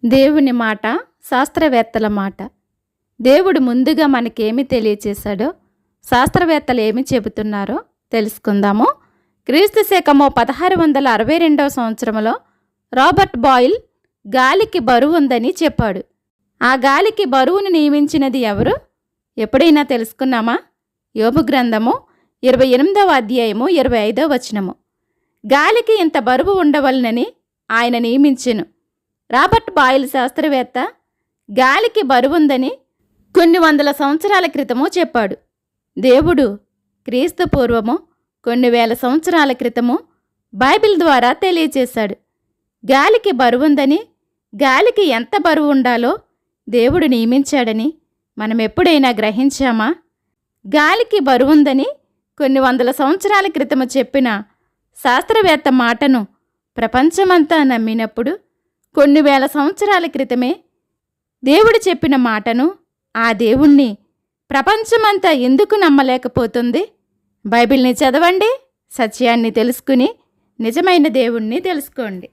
దేవుని మాట శాస్త్రవేత్తల మాట. దేవుడు ముందుగా మనకేమి తెలియచేశాడో, శాస్త్రవేత్తలు ఏమి చెబుతున్నారో తెలుసుకుందాము. క్రీస్తు శకము 1662 సంవత్సరంలో రాబర్ట్ బాయిల్ గాలికి బరువు ఉందని చెప్పాడు. ఆ గాలికి బరువును నియమించినది ఎవరు? ఎప్పుడైనా తెలుసుకున్నామా? యోబు గ్రంథము 28వ అధ్యాయము 25వ వచనము. గాలికి ఇంత బరువు ఉండవలనని ఆయన నియమించెను. రాబర్ట్ బాయిల్ శాస్త్రవేత్త గాలికి బరువుందని కొన్ని వందల సంవత్సరాల క్రితము చెప్పాడు. దేవుడు క్రీస్తు పూర్వము కొన్ని వేల సంవత్సరాల క్రితము బైబిల్ ద్వారా తెలియచేశాడు. గాలికి బరువుందని, గాలికి ఎంత బరువు ఉండాలో దేవుడు నియమించాడని మనం ఎప్పుడైనా గ్రహించామా? గాలికి బరువుందని కొన్ని వందల సంవత్సరాల క్రితము చెప్పిన శాస్త్రవేత్త మాటను ప్రపంచమంతా నమ్మినప్పుడు, కొన్ని వేల సంవత్సరాల క్రితమే దేవుడు చెప్పిన మాటను, ఆ దేవుణ్ణి ప్రపంచమంతా ఎందుకు నమ్మలేకపోతుంది? బైబిల్ని చదవండి, సత్యాన్ని తెలుసుకుని నిజమైన దేవుణ్ణి తెలుసుకోండి.